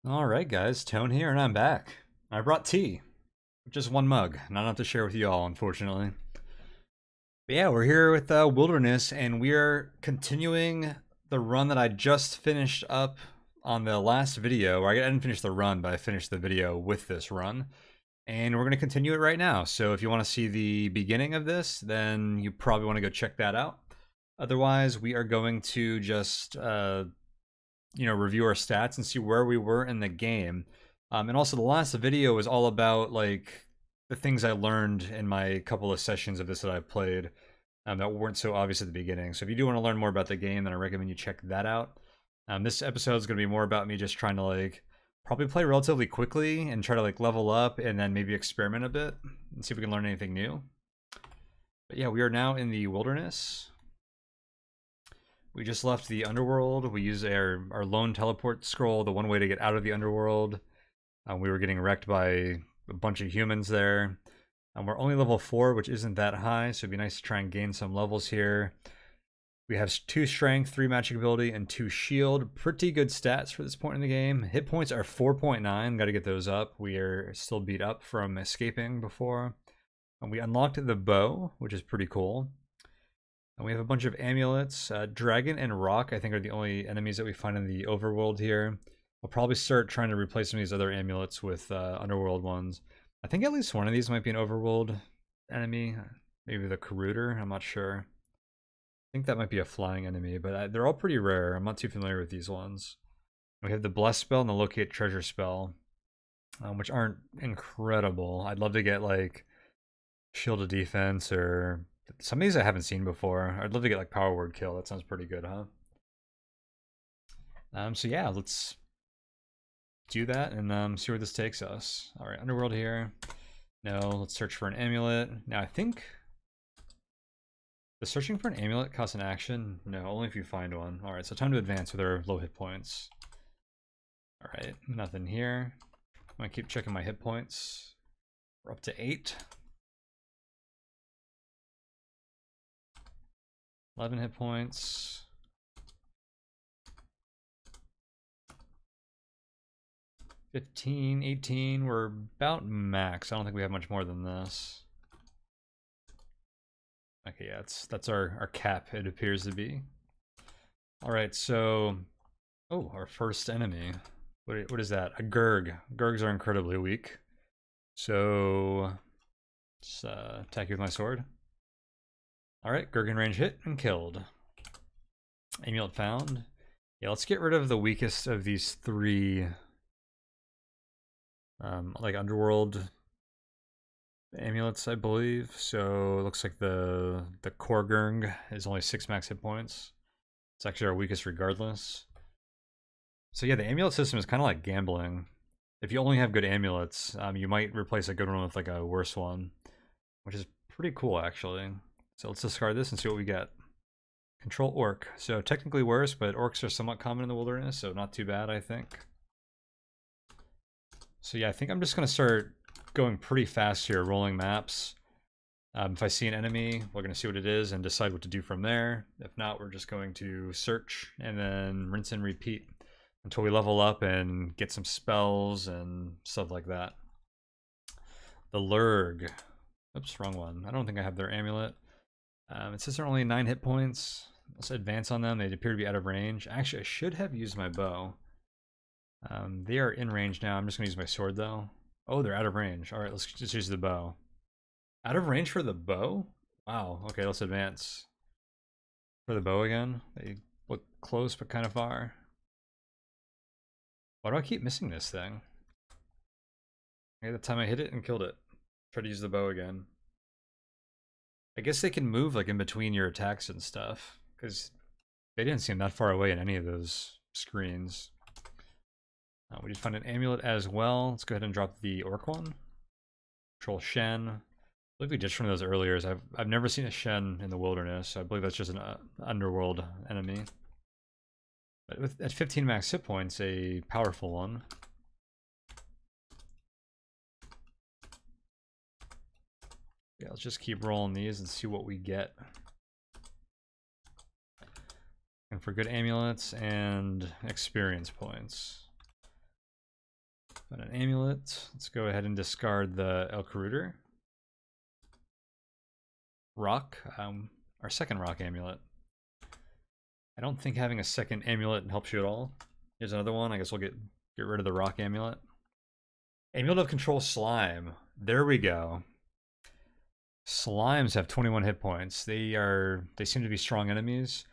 Alright guys, Tone here and I'm back. I brought tea. Just one mug, not enough to share with you all, unfortunately. But yeah, we're here with Wilderness and we are continuing the run that I just finished up on the last video. Or I didn't finish the run, but I finished the video with this run. And we're going to continue it right now. So if you want to see the beginning of this, then you probably want to go check that out. Otherwise, we are going to just review our stats and see where we were in the game. And also the last video was all about like the things I learned in my couple of sessions of this that I've played that weren't so obvious at the beginning. So if you do want to learn more about the game, then I recommend you check that out. This episode is going to be more about me just trying to like probably play relatively quickly and try to like level up and then maybe experiment a bit and see if we can learn anything new. But yeah, we are now in the wilderness. We just left the underworld. We used our lone teleport scroll, the one way to get out of the underworld. We were getting wrecked by a bunch of humans there. We're only level 4, which isn't that high, so it'd be nice to try and gain some levels here. We have 2 strength, 3 magic ability, and 2 shield. Pretty good stats for this point in the game. Hit points are 4.9. Got to get those up. We are still beat up from escaping before. And we unlocked the bow, which is pretty cool. And we have a bunch of amulets. Dragon and rock, I think, are the only enemies that we find in the overworld here. I'll probably start trying to replace some of these other amulets with underworld ones. I think at least one of these might be an overworld enemy. Maybe the Karuter, I'm not sure. I think that might be a flying enemy, but they're all pretty rare. I'm not too familiar with these ones. We have the Bless spell and the Locate Treasure spell, which aren't incredible. I'd love to get like Shield of Defense or some of these I haven't seen before. I'd love to get like Power Word Kill. That sounds pretty good, huh? So yeah, let's do that and see where this takes us. All right, underworld here. No, let's search for an amulet. Now I think the searching for an amulet costs an action. No, only if you find one. All right, so time to advance with our low hit points. All right, nothing here. I'm gonna keep checking my hit points. We're up to 8. 11 hit points. 15, 18, we're about max. I don't think we have much more than this. Okay, yeah, that's our cap, it appears to be. Alright, so... Oh, our first enemy. What is that? A Gurg. Gurgs are incredibly weak. So... Just attack you with my sword. Alright, Gurgan range hit and killed. Amulet found. Yeah, let's get rid of the weakest of these 3 like underworld amulets, I believe. So it looks like the Korgurng is only 6 max hit points. It's actually our weakest regardless. So yeah, the amulet system is kind of like gambling. If you only have good amulets, you might replace a good one with like a worse one, which is pretty cool actually. So let's discard this and see what we get. Control Orc. So technically worse, but orcs are somewhat common in the wilderness, so not too bad, I think. So yeah, I think I'm just going to start going pretty fast here, rolling maps. If I see an enemy, we're going to see what it is and decide what to do from there. If not, we're just going to search and then rinse and repeat until we level up and get some spells and stuff like that. The Lurg. Oops, wrong one. I don't think I have their amulet. It says they're only 9 hit points. Let's advance on them. They appear to be out of range. Actually, I should have used my bow. They are in range now. I'm just going to use my sword, though. Oh, they're out of range. All right, let's just use the bow. Out of range for the bow? Wow. Okay, let's advance. For the bow again. They look close, but kind of far. Why do I keep missing this thing? Okay, that time I hit it and killed it. Try to use the bow again. I guess they can move like in between your attacks and stuff, because they didn't seem that far away in any of those screens. We just found an amulet as well. Let's go ahead and drop the orc one. Control Shen. I believe we ditched one of those earlier. I've never seen a Shen in the wilderness, so I believe that's just an underworld enemy. But at 15 max hit points, a powerful one. Yeah, let's just keep rolling these and see what we get. And for good amulets and experience points. Find an amulet. Let's go ahead and discard the Elk Rooter. Rock, our second rock amulet. I don't think having a second amulet helps you at all. Here's another one. I guess we'll get rid of the rock amulet. Amulet of Control Slime. There we go. Slimes have 21 hit points. They seem to be strong enemies.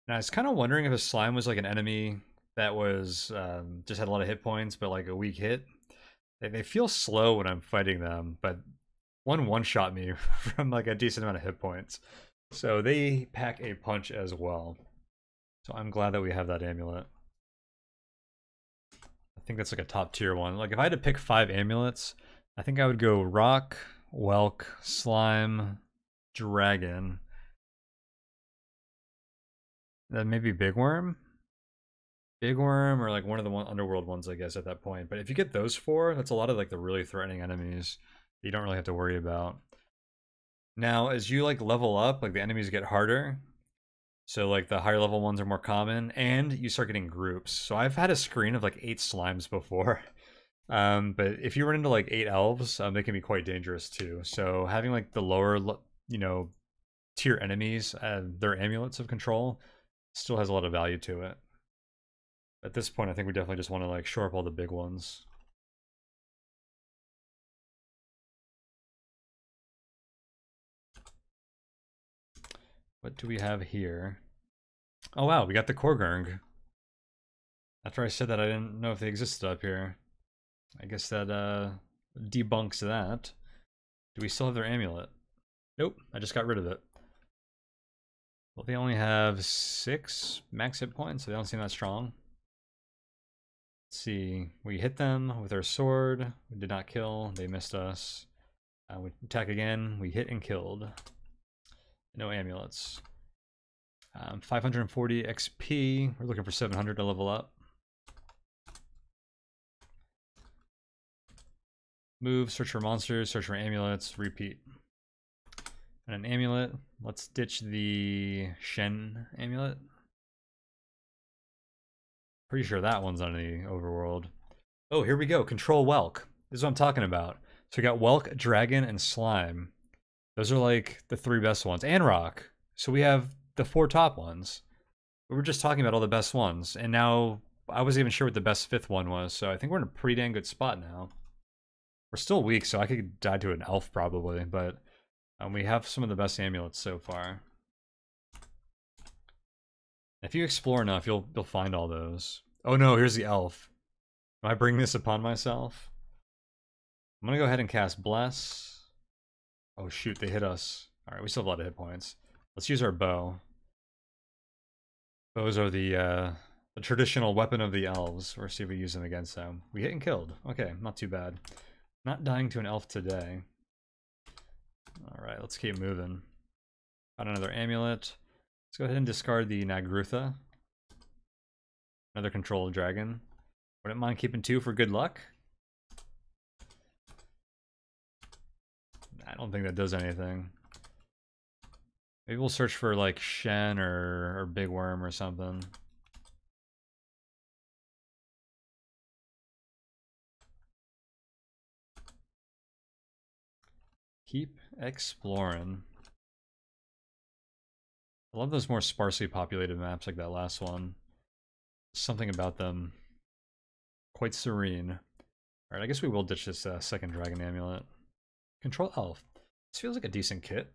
And I was kind of wondering if a slime was like an enemy that was just had a lot of hit points, but like a weak hit. They feel slow when I'm fighting them, but one-shot me from like a decent amount of hit points. So they pack a punch as well. So I'm glad that we have that amulet. I think that's like a top tier one. Like if I had to pick 5 amulets, I think I would go rock, whelk, slime, dragon. Then maybe big worm. Big worm or like one of the underworld ones, I guess, at that point. But if you get those 4, that's a lot of like the really threatening enemies you don't really have to worry about. Now, as you like level up, like the enemies get harder. So like the higher level ones are more common, and you start getting groups. So I've had a screen of like 8 slimes before. But if you run into like 8 elves, they can be quite dangerous too. So having like the lower, tier enemies, their amulets of control, still has a lot of value to it. At this point, I think we definitely just want to like shore up all the big ones. What do we have here? Oh wow, we got the Korgurng. After I said that, I didn't know if they existed up here. I guess that debunks that. Do we still have their amulet? Nope, I just got rid of it. Well, they only have 6 max hit points, so they don't seem that strong. Let's see, we hit them with our sword. We did not kill, they missed us. We attack again, we hit and killed. No amulets. 540 XP. We're looking for 700 to level up. Move, search for monsters, search for amulets, repeat. And an amulet. Let's ditch the Shen amulet. Pretty sure that one's on the overworld. Oh, here we go. Control Whelk. This is what I'm talking about. So we got Whelk, Dragon, and Slime. Those are like the 3 best ones. And Rock. So we have the 4 top ones. We were just talking about all the best ones. And now I wasn't even sure what the best 5th one was. So I think we're in a pretty dang good spot now. We're still weak, so I could die to an elf probably. But we have some of the best amulets so far. If you explore enough, you'll find all those. Oh no, here's the elf. Am I bringing this upon myself? I'm gonna go ahead and cast Bless. Oh shoot, they hit us. Alright, we still have a lot of hit points. Let's use our bow. Bows are the traditional weapon of the elves. We'll see if we use them against them. We hit and killed. Okay, not too bad. Not dying to an elf today. Alright, let's keep moving. Got another amulet. Let's go ahead and discard the Nagrutha. Another control dragon. Wouldn't mind keeping 2 for good luck. I don't think that does anything. Maybe we'll search for like Shen or Big Worm or something. Keep exploring. I love those more sparsely populated maps like that last one. Something about them quite serene. Alright, I guess we will ditch this second dragon amulet. Control Elf. This feels like a decent kit.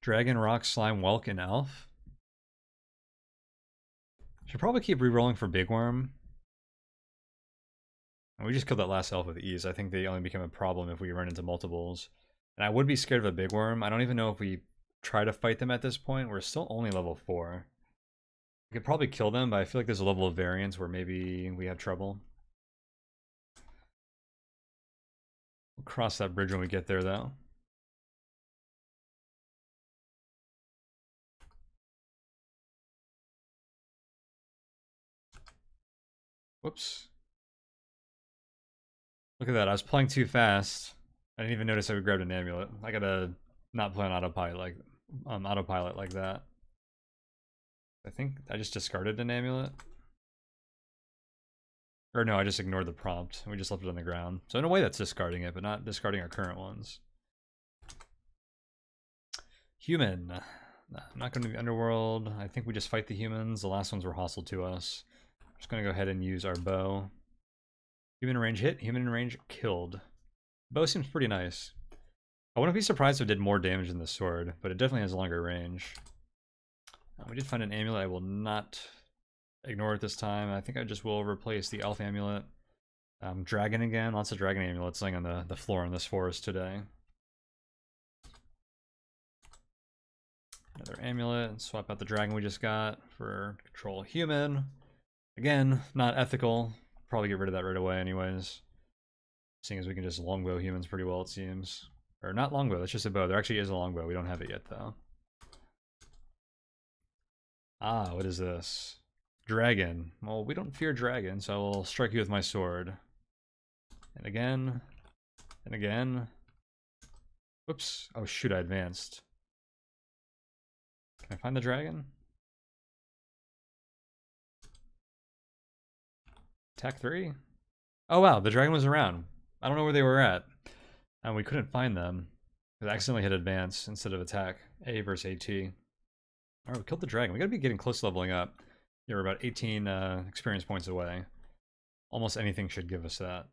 Dragon, Rock, Slime, Whelk, and Elf. Should probably keep rerolling for Big Worm. And we just killed that last elf with ease. I think they only become a problem if we run into multiples. And I would be scared of a Big Worm. I don't even know if we try to fight them at this point. We're still only level 4. We could probably kill them, but I feel like there's a level of variance where maybe we have trouble. We'll cross that bridge when we get there, though. Whoops. Look at that, I was playing too fast. I didn't even notice I grabbed an amulet. I gotta not play on autopilot like that. I think I just discarded an amulet. Or no, I just ignored the prompt. We just left it on the ground. So in a way that's discarding it, but not discarding our current ones. Human. I'm not going to the underworld. I think we just fight the humans. The last ones were hostile to us. Just going to go ahead and use our bow. Human range hit, human range killed. Bow seems pretty nice. I wouldn't be surprised if it did more damage than the sword, but it definitely has longer range. We did find an amulet. I will not ignore it this time. I think I just will replace the elf amulet. Dragon again. Lots of dragon amulets laying on the floor in this forest today. Another amulet. Swap out the dragon we just got for control human. Again, not ethical. Probably get rid of that right away anyways. Seeing as we can just longbow humans pretty well, it seems. Or not longbow, that's just a bow. There actually is a longbow. We don't have it yet though. Ah, what is this? Dragon. Well, we don't fear dragons, so I will strike you with my sword. And again. And again. Whoops. Oh shoot, I advanced. Can I find the dragon? Attack 3? Oh wow, the dragon was around. I don't know where they were at. And we couldn't find them. I accidentally hit advance instead of attack. A versus AT. Alright, we killed the dragon. We gotta be getting close to leveling up. Yeah, we're about 18 experience points away. Almost anything should give us that.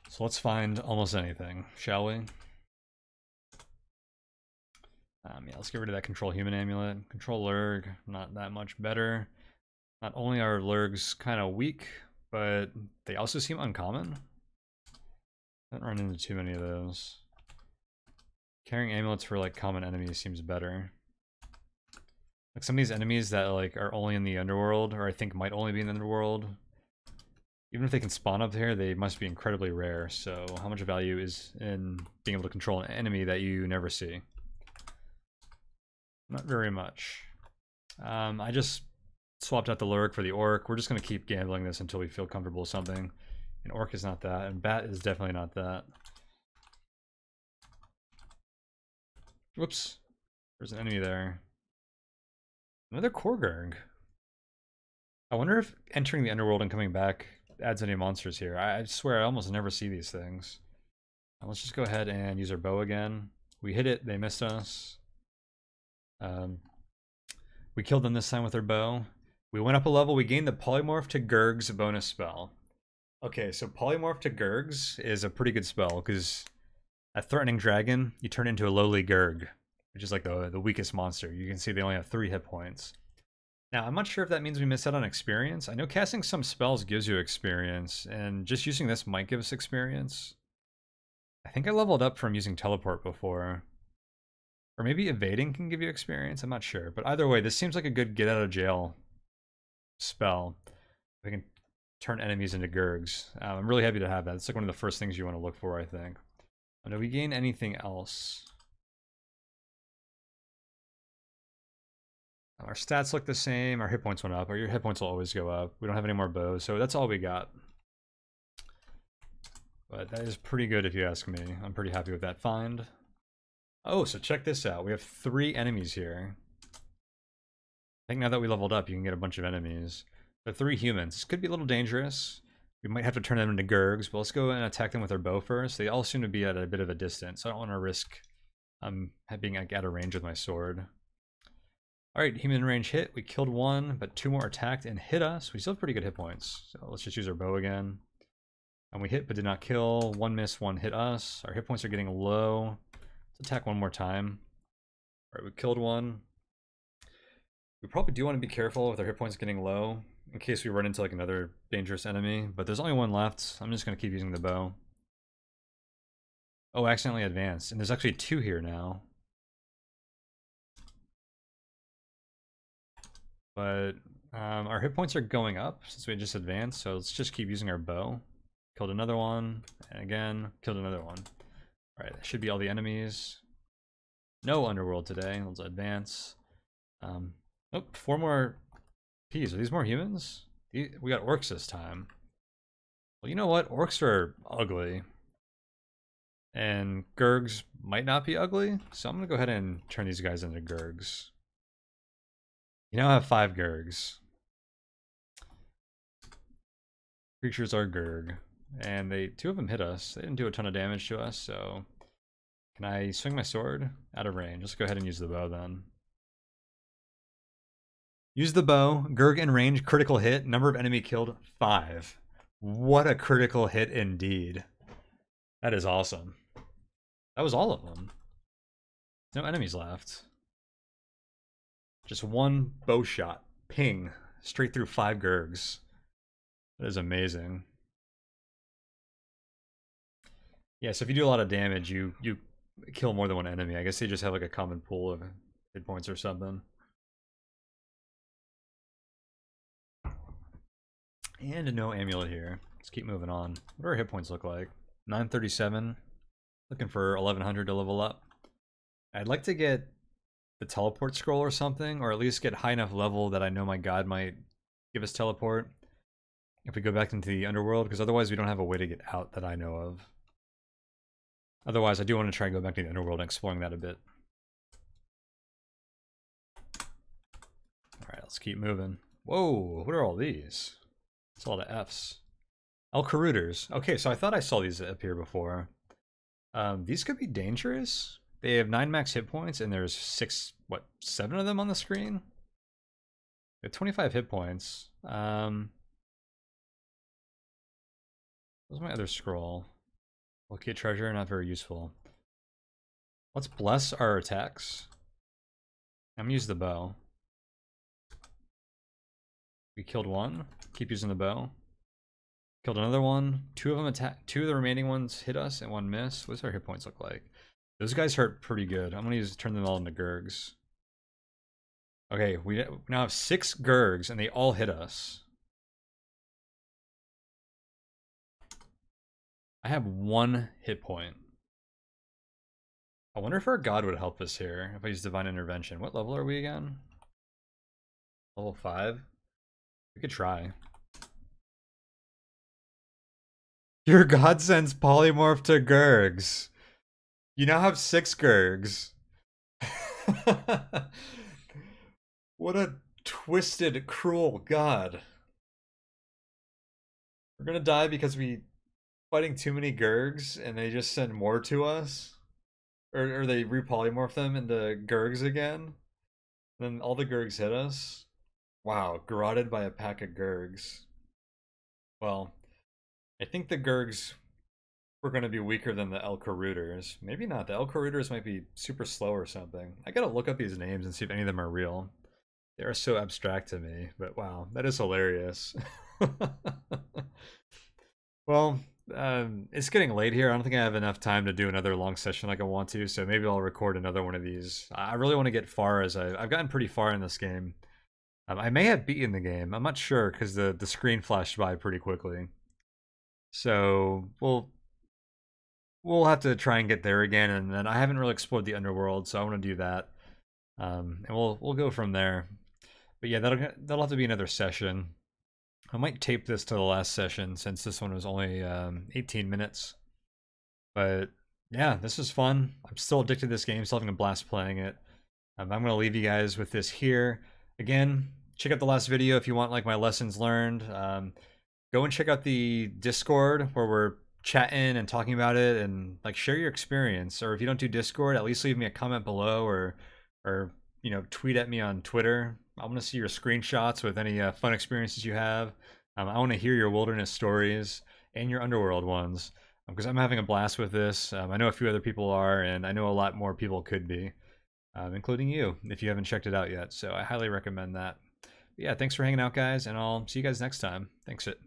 So let's find almost anything, shall we? Yeah, let's get rid of that control human amulet. Control lurg, not that much better. Not only are lurgs kind of weak, but they also seem uncommon. I haven't run into too many of those. Carrying amulets for like common enemies seems better. Like some of these enemies that like are only in the underworld, or I think might only be in the underworld, even if they can spawn up there, they must be incredibly rare. So how much value is in being able to control an enemy that you never see? Not very much. I just swapped out the lurk for the orc. We're just going to keep gambling this until we feel comfortable with something. And orc is not that, and bat is definitely not that. Whoops. There's an enemy there. Another Korgurg. I wonder if entering the underworld and coming back adds any monsters here. I swear I almost never see these things. Now let's just go ahead and use our bow again. We hit it, they missed us. We killed them this time with our bow. We went up a level, we gained the Polymorph to Gurg's bonus spell. Okay, so Polymorph to Gurg's is a pretty good spell, because a threatening dragon, you turn into a lowly Gurg, which is like the weakest monster. You can see they only have 3 hit points. Now, I'm not sure if that means we miss out on experience. I know casting some spells gives you experience, and just using this might give us experience. I think I leveled up from using teleport before. Or maybe evading can give you experience, I'm not sure. But either way, this seems like a good get out of jail spell. We can turn enemies into Gurgs. I'm really happy to have that. It's like one of the first things you want to look for, I think. Do we gain anything else? Our stats look the same. Our hit points went up. Your hit points will always go up. We don't have any more bows, so that's all we got. But that is pretty good if you ask me. I'm pretty happy with that find. Oh, so check this out. We have 3 enemies here. I think now that we leveled up, you can get a bunch of enemies. The 3 humans. This could be a little dangerous. We might have to turn them into Gurgs, but let's go and attack them with our bow first. They all seem to be at a bit of a distance, so I don't want to risk being like, out of range with my sword. Alright, human range hit. We killed 1, but 2 more attacked and hit us. We still have pretty good hit points, so let's just use our bow again. And we hit but did not kill. 1 miss, 1 hit us. Our hit points are getting low. Let's attack 1 more time. Alright, we killed 1. We probably do want to be careful with our hit points getting low, in case we run into like another dangerous enemy, but there's only 1 left. I'm just going to keep using the bow. Oh, I accidentally advanced, and there's actually 2 here now. But our hit points are going up since we just advanced, so let's just keep using our bow. Killed another one, and again, killed another one. Alright, that should be all the enemies. No underworld today. Let's advance. Oh, 4 more P's. Are these more humans? We got orcs this time. Well, you know what? Orcs are ugly. And Gurgs might not be ugly, so I'm going to go ahead and turn these guys into Gurgs. You now have 5 Gurgs. Creatures are Gurg. And two of them hit us. They didn't do a ton of damage to us, so... Can I swing my sword? Out of range. Let's go ahead and use the bow then. Use the bow. Gurg in range. Critical hit. Number of enemy killed, 5. What a critical hit indeed. That is awesome. That was all of them. No enemies left. Just one bow shot. Ping. Straight through 5 Gurgs. That is amazing. Yeah, so if you do a lot of damage, you kill more than one enemy. I guess they just have like a common pool of hit points or something. And no amulet here. Let's keep moving on. What do our hit points look like? 937. Looking for 1100 to level up. I'd like to get the teleport scroll or something, or at least get high enough level that I know my god might give us teleport if we go back into the underworld, because otherwise we don't have a way to get out that I know of. Otherwise, I do want to try and go back to the underworld and exploring that a bit. Alright, let's keep moving. Whoa, what are all these? It's a lot of Fs. Elkaruders. Okay, so I thought I saw these appear before. These could be dangerous. They have 9 max hit points, and there's 7 of them on the screen? They have 25 hit points. What's my other scroll? Locate treasure, not very useful. Let's bless our attacks. I'm gonna use the bow. We killed one. Keep using the bow. Killed another one. 2 of them attack. 2 of the remaining ones hit us and 1 miss. What's our hit points look like? Those guys hurt pretty good. I'm gonna turn them all into Gurgs. Okay, we now have 6 Gurgs and they all hit us. I have 1 hit point. I wonder if our god would help us here if I use Divine Intervention. What level are we again? Level 5? We could try. Your god sends polymorph to Gurgs. You now have 6 Gurgs. What a twisted, cruel god. We're gonna die because we fighting too many Gurgs and they just send more to us? Or they repolymorph them into Gurgs again? And then all the Gurgs hit us? Wow, garroted by a pack of Gurgs. Well, I think the Gurgs were going to be weaker than the Elkaruders. Maybe not. The Elkaruders might be super slow or something. I gotta look up these names and see if any of them are real. They are so abstract to me, but wow, that is hilarious. Well, it's getting late here. I don't think I have enough time to do another long session like I want to, so maybe I'll record another one of these. I really want to get far, as I've gotten pretty far in this game. I may have beaten the game. I'm not sure because the screen flashed by pretty quickly. So we'll have to try and get there again, and then I haven't really explored the underworld, so I want to do that. And we'll go from there. But yeah, that'll have to be another session. I might tape this to the last session since this one was only 18 minutes. But yeah, this is fun. I'm still addicted to this game, still having a blast playing it. I'm going to leave you guys with this here. Again, check out the last video if you want like my lessons learned. Go and check out the Discord where we're chatting and talking about it, and like share your experience. Or if you don't do Discord, at least leave me a comment below, or you know, tweet at me on Twitter. I want to see your screenshots with any fun experiences you have. I want to hear your wilderness stories and your underworld ones, because I'm having a blast with this. I know a few other people are, and I know a lot more people could be, including you if you haven't checked it out yet. So I highly recommend that. But yeah, thanks for hanging out, guys, and I'll see you guys next time. Thanks it.